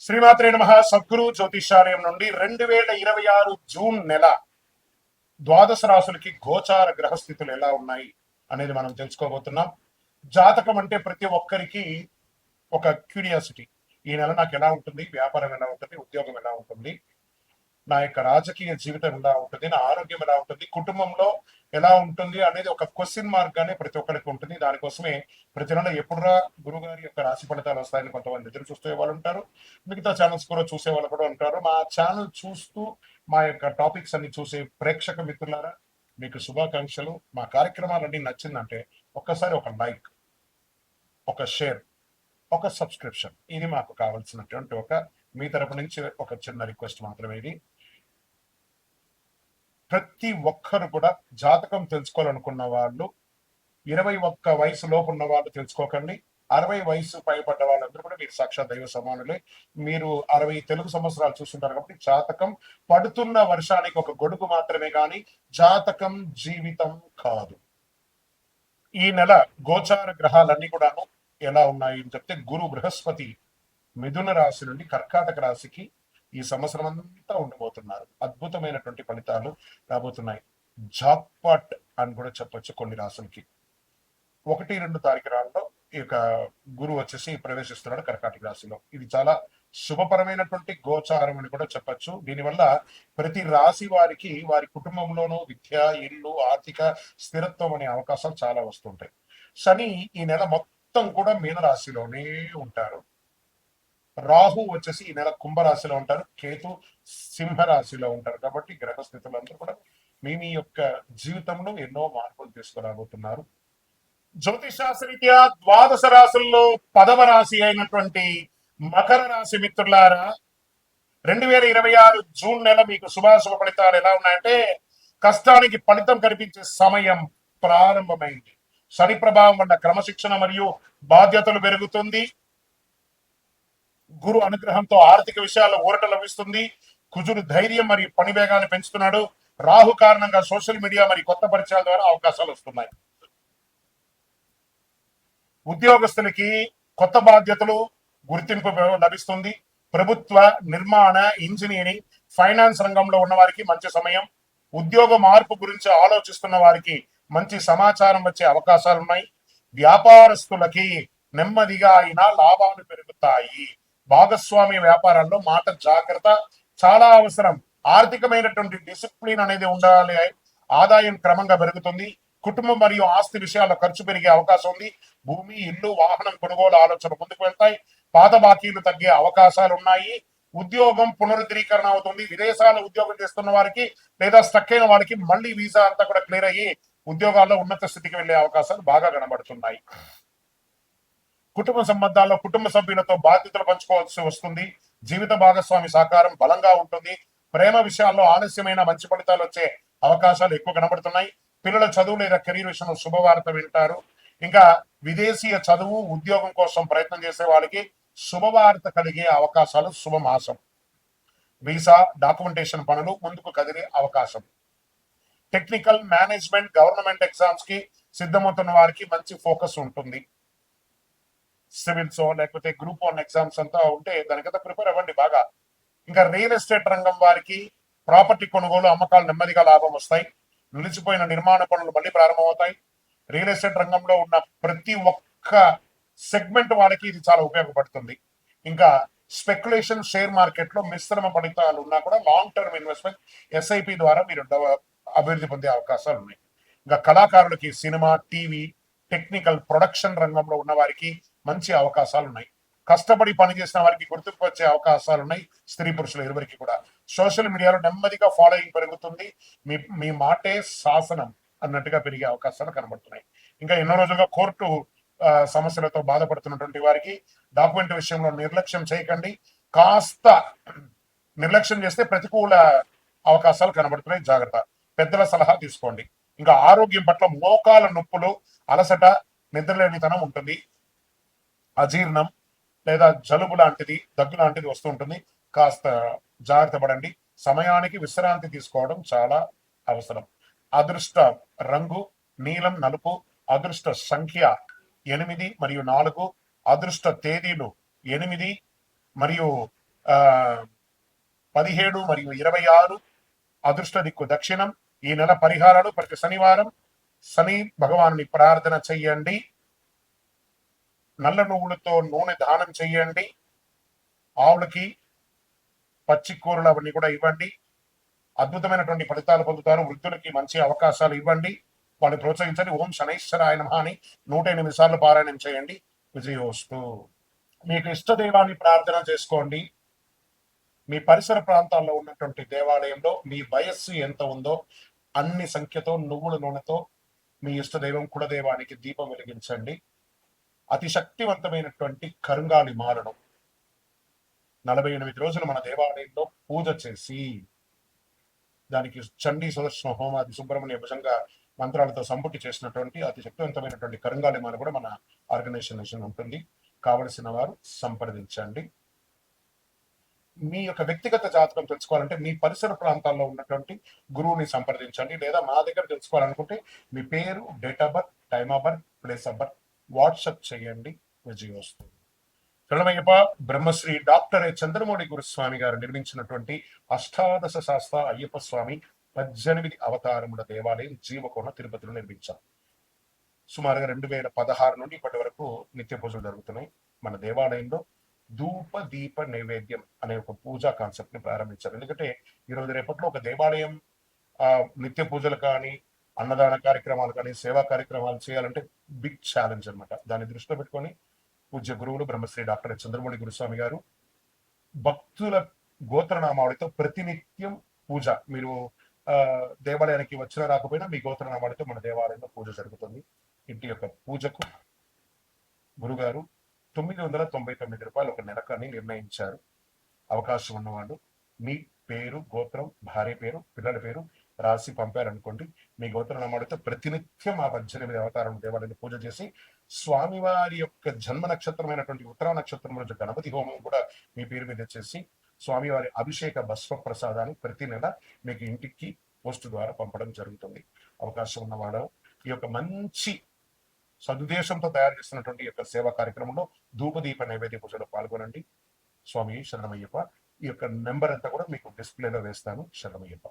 శ్రీమాత్రే నమః. సద్గురు జ్యోతిషాలయం నుండి 2026 జూన్ నెల ద్వాదశ రాశులకి గోచార గ్రహస్థితులు ఎలా ఉన్నాయి అనేది మనం తెలుసుకోబోతున్నాం. జాతకం అంటే ప్రతి ఒక్కరికి ఒక క్యూరియాసిటీ. ఈ నెల నాకు ఎలా ఉంటుంది, వ్యాపారం ఎలా ఉంటుంది, ఉద్యోగం ఎలా ఉంటుంది, నా యొక్క రాజకీయ జీవితం ఎలా ఉంటుంది, నా ఆరోగ్యం ఎలా ఉంటుంది, కుటుంబంలో ఎలా ఉంటుంది అనేది ఒక క్వశ్చన్ మార్క్ గానే ప్రతి ఒక్కరికి ఉంటుంది. దానికోసమే ప్రతి నెల ఎప్పుడురా గురుగారి యొక్క రాశి ఫలితాలు వస్తాయని కొంతమంది ఎదురు చూసే వాళ్ళు ఉంటారు. మిగతా ఛానల్స్ కూడా చూసే వాళ్ళు కూడా ఉంటారు. మా ఛానల్ చూస్తూ మా యొక్క టాపిక్స్ అన్ని చూసే ప్రేక్షక మిత్రులారా, మీకు శుభాకాంక్షలు. మా కార్యక్రమాలన్నీ నచ్చిందంటే ఒక్కసారి ఒక లైక్, ఒక షేర్, ఒక సబ్స్క్రిప్షన్, ఇది మాకు కావాల్సినటువంటి మీ తరపు నుంచి ఒక చిన్న రిక్వెస్ట్ మాత్రమే ఇది. ప్రతి ఒక్కరు కూడా జాతకం తెలుసుకోవాలనుకున్న వాళ్ళు 21 వయసు లోపు ఉన్న వాళ్ళు తెలుసుకోకండి. 60 వయసు పైబడ్డ వాళ్ళందరూ కూడా మీరు సాక్షాత్ దైవ సమానులే. మీరు 60 తెలుగు సంవత్సరాలు చూస్తుంటారు కాబట్టి జాతకం పడుతున్న వర్షానికి ఒక గొడుగు మాత్రమే కానీ జాతకం జీవితం కాదు. ఈ నెల గోచార గ్రహాలన్నీ కూడాను ఎలా ఉన్నాయి అని చెప్తే, గురు బృహస్పతి మిథున రాశి నుండి కర్కాటక రాశికి ఈ సంవత్సరం అంతా ఉండబోతున్నారు. అద్భుతమైనటువంటి ఫలితాలు రాబోతున్నాయి. జాక్పాట్ అని కూడా చెప్పొచ్చు కొన్ని రాశులకి. 1-2 తారీఖులలో ఈ యొక్క గురువు వచ్చేసి ప్రవేశిస్తున్నాడు కర్కాటక రాశిలో. ఇది చాలా శుభపరమైనటువంటి గోచారం అని కూడా చెప్పచ్చు. దీనివల్ల ప్రతి రాశి వారికి వారి కుటుంబంలోనూ విద్య, ఇల్లు, ఆర్థిక స్థిరత్వం అనే అవకాశాలు చాలా వస్తుంటాయి. శని ఈ నెల మొత్తం కూడా మీనరాశిలోనే ఉంటారు. రాహు వచ్చేసి ఈ నెల కుంభరాశిలో ఉంటారు. కేతు సింహరాశిలో ఉంటారు. కాబట్టి గ్రహస్థితులందరూ కూడా మీ యొక్క జీవితంలో ఎన్నో మార్పులు తీసుకురాబోతున్నారు. జ్యోతిషాస్త్రరీత్యా ద్వాదశ రాశుల్లో 10వ రాశి అయినటువంటి మకర రాశి మిత్రులారా, 2026 జూన్ నెల మీకు శుభాశుభ ఫలితాలు ఎలా ఉన్నాయంటే, కష్టానికి ఫలితం కనిపించే సమయం ప్రారంభమైంది. శని ప్రభావం వల్ల క్రమశిక్షణ మరియు బాధ్యతలు పెరుగుతుంది. గురు అనుగ్రహంతో ఆర్థిక విషయాల్లో ఊరట లభిస్తుంది. కుజుడు ధైర్యం మరియు పని వేగాన్ని పెంచుతున్నాడు. రాహు కారణంగా సోషల్ మీడియా మరియు కొత్త పరిచయాల ద్వారా అవకాశాలు వస్తున్నాయి. ఉద్యోగస్తులకి కొత్త బాధ్యతలు, గుర్తింపు లభిస్తుంది. ప్రభుత్వ, నిర్మాణ, ఇంజనీరింగ్, ఫైనాన్స్ రంగంలో ఉన్న వారికి మంచి సమయం. ఉద్యోగ మార్పు గురించి ఆలోచిస్తున్న వారికి మంచి సమాచారం వచ్చే అవకాశాలు ఉన్నాయి. వ్యాపారస్తులకి నెమ్మదిగా అయినా లాభాలు పెరుగుతాయి. భాగస్వామ్య వ్యాపారాల్లో మాట జాగ్రత్త చాలా అవసరం. ఆర్థికమైనటువంటి డిసిప్లిన్ అనేది ఉండాలి. ఆదాయం క్రమంగా పెరుగుతుంది. కుటుంబం మరియు ఆస్తి విషయాల్లో ఖర్చు పెరిగే అవకాశం ఉంది. భూమి, ఇల్లు, వాహనం కొనుగోలు ఆలోచన ముందుకు వెళ్తాయి. పాత బాకీలు తగ్గే అవకాశాలు ఉన్నాయి. ఉద్యోగం పునరుద్ధరీకరణ అవుతుంది. విదేశాల ఉద్యోగం చేస్తున్న వారికి లేదా స్టక్ అయిన వారికి మళ్ళీ వీసా అంతా కూడా క్లియర్ అయ్యి ఉద్యోగాల్లో ఉన్నత స్థితికి వెళ్లే అవకాశాలు బాగా కనబడుతున్నాయి. కుటుంబ సంబంధాల్లో కుటుంబ సభ్యులతో బాధ్యతలు పంచుకోవాల్సి వస్తుంది. జీవిత భాగస్వామి సహకారం బలంగా ఉంటుంది. ప్రేమ విషయాల్లో ఆలస్యమైన మంచి ఫలితాలు వచ్చే అవకాశాలు ఎక్కువ కనబడుతున్నాయి. పిల్లల చదువు లేదా కెరీర్ విషయంలో శుభవార్త వింటారు. ఇంకా విదేశీయ చదువు, ఉద్యోగం కోసం ప్రయత్నం చేసే వాళ్ళకి శుభవార్త కలిగే అవకాశాలు శుభమాసం. వీసా, డాక్యుమెంటేషన్ పనులు ముందుకు కదిలే అవకాశం. టెక్నికల్, మేనేజ్మెంట్, గవర్నమెంట్ ఎగ్జామ్స్ కి సిద్ధమవుతున్న వారికి మంచి ఫోకస్ ఉంటుంది. సివిల్స్ లేకపోతే గ్రూప్ 1 ఎగ్జామ్స్ అంతా ఉంటే దానికంతా ప్రిపేర్ అవ్వండి బాగా. ఇంకా రియల్ ఎస్టేట్ రంగం వారికి ప్రాపర్టీ కొనుగోలు, అమ్మకాలు నెమ్మదిగా లాభం వస్తాయి. నిలిచిపోయిన నిర్మాణ పనులు మళ్ళీ ప్రారంభమవుతాయి. రియల్ ఎస్టేట్ రంగంలో ఉన్న ప్రతి ఒక్క సెగ్మెంట్ వాళ్ళకి ఇది చాలా ఉపయోగపడుతుంది. ఇంకా స్పెక్యులేషన్, షేర్ మార్కెట్ లో మిశ్రమ ఫలితాలు ఉన్నా కూడా లాంగ్ టర్మ్ ఇన్వెస్ట్మెంట్ ఎస్ఐపి ద్వారా మీరు అభివృద్ధి పొందే అవకాశాలు ఉన్నాయి. ఇంకా కళాకారులకి సినిమా, టీవీ, టెక్నికల్, ప్రొడక్షన్ రంగంలో ఉన్న వారికి మంచి అవకాశాలు ఉన్నాయి. కష్టపడి పనిచేసిన వారికి గుర్తింపు వచ్చే అవకాశాలు ఉన్నాయి. స్త్రీ పురుషులు ఇరువురికి కూడా. సోషల్ మీడియాలో నెమ్మదిగా ఫాలోయింగ్ పెరుగుతుంది. మీ మాటే శాసనం అన్నట్టుగా పెరిగే అవకాశాలు కనబడుతున్నాయి. ఇంకా ఎన్నో రోజులుగా కోర్టు సమస్యలతో బాధపడుతున్నటువంటి వారికి డాక్యుమెంట్ విషయంలో నిర్లక్ష్యం చేయకండి. కాస్త నిర్లక్ష్యం చేస్తే ప్రతికూల అవకాశాలు కనబడుతున్నాయి. జాగ్రత్త. పెద్దల సలహా తీసుకోండి. ఇంకా ఆరోగ్యం పట్ల మోకాల నొప్పులు, అలసట, నిద్రలేనితనం ఉంటుంది. అజీర్ణం లేదా జలుబు లాంటిది, దగ్గు లాంటిది వస్తూ ఉంటుంది. కాస్త జాగ్రత్త పడండి. సమయానికి విశ్రాంతి తీసుకోవడం చాలా అవసరం. అదృష్ట రంగు నీలం, నలుపు. అదృష్ట సంఖ్య 8 మరియు 4. అదృష్ట తేదీలు 8 మరియు ఆ 17 మరియు 26 అదృష్ట దిక్కు దక్షిణం. ఈ నెల పరిహారాలు ప్రతి శనివారం శని భగవానుని ప్రార్థన చెయ్యండి. నల్ల నువ్వులతో నూనె దానం చెయ్యండి. ఆవులకి పచ్చి కూరలు అవన్నీ కూడా ఇవ్వండి. అద్భుతమైనటువంటి ఫలితాలు పొందుతారు. వృద్ధులకి మంచి అవకాశాలు ఇవ్వండి. వాళ్ళని ప్రోత్సహించండి. ఓం శనైశ్వరాయ నమః అని 108 సార్లు పారాయణం చేయండి. విజయోస్తు. మీకు ఇష్ట దైవాన్ని ప్రార్థన చేసుకోండి. మీ పరిసర ప్రాంతాల్లో ఉన్నటువంటి దేవాలయంలో మీ వయస్సు ఎంత ఉందో అన్ని సంఖ్యతో నువ్వుల నూనెతో మీ ఇష్ట దైవం కులదైవానికి దీపం వెలిగించండి. అతి శక్తివంతమైనటువంటి కరుంగాలి మాలను 48 రోజులు మన దేవాలయంలో పూజ చేసి దానికి చండీ సుదర్శన హోమాది సుబ్రహ్మణ్య భుజంగా మంత్రాలతో సంపుటి చేసినటువంటి అతి శక్తివంతమైనటువంటి కరుంగాలి మాల కూడా మన ఆర్గనైజేషన్ ఉంటుంది. కావలసిన వారు సంప్రదించండి. మీ యొక్క వ్యక్తిగత జాతకం తెలుసుకోవాలంటే మీ పరిసర ప్రాంతాల్లో ఉన్నటువంటి గురువుని సంప్రదించండి. లేదా మా దగ్గర తెలుసుకోవాలనుకుంటే మీ పేరు, date of birth, time of birth, place of birth WhatsApp చేయండి. విజయోస్తు. శరణమయ్యప్ప. బ్రహ్మశ్రీ డాక్టర్ చంద్రమౌళి గురుస్వామి గారు నిర్మించినటువంటి అష్టాదశ శాస్త్ర అయ్యప్ప స్వామి 18 అవతారముల దేవాలయం జీవకోణ తిరుపతిలో నిర్మించారు. సుమారుగా 2016 నుండి ఇప్పటి వరకు నిత్య పూజలు జరుగుతున్నాయి. మన దేవాలయంలో ధూప దీప నైవేద్యం అనే ఒక పూజా కాన్సెప్ట్ ని ప్రారంభించారు. ఎందుకంటే ఈరోజు రేపట్లో ఒక దేవాలయం నిత్య పూజలు కానీ, అన్నదాన కార్యక్రమాలు కానీ, సేవా కార్యక్రమాలు చేయాలంటే బిగ్ ఛాలెంజ్ అనమాట. దాన్ని దృష్టిలో పెట్టుకొని పూజ్య గురువులు బ్రహ్మశ్రీ డాక్టర్ చంద్రమౌళి గురుస్వామి గారు భక్తుల గోత్రనామావళితో ప్రతినిత్యం పూజ. మీరు దేవాలయానికి వచ్చినా రాకపోయినా మీ గోత్రనామావళితో మన దేవాలయంలో పూజ జరుగుతుంది. ఇంటి యొక్క పూజకు గురుగారు 999 రూపాయలు ఒక నెలకని నిర్ణయించారు. అవకాశం ఉన్నవాళ్ళు మీ పేరు, గోత్రం, భార్య పేరు, పిల్లల పేరు రాసి పంపారనుకోండి. మీ గోత్రనామాలతో ప్రతినిత్యం ఆ 18 అవతారం దేవాలయాన్ని పూజ చేసి స్వామివారి యొక్క జన్మ నక్షత్రమైనటువంటి ఉత్తరా నక్షత్రం రోజు గణపతి హోమం కూడా మీ పేరు మీద చేసి స్వామివారి అభిషేక భస్మ ప్రసాదాన్ని ప్రతి నెల మీకు ఇంటికి పోస్ట్ ద్వారా పంపడం జరుగుతుంది. అవకాశం ఉన్నవాడు ఈ యొక్క మంచి సదుద్దేశంతో తయారు చేస్తున్నటువంటి యొక్క సేవా కార్యక్రమంలో ధూపదీప నైవేద్య పూజలో పాల్గొనండి. స్వామి శరణమయ్యప్ప. ఈ యొక్క నెంబర్ అంతా కూడా మీకు డిస్ప్లేలో వేస్తాను. శరణమయ్యప్ప.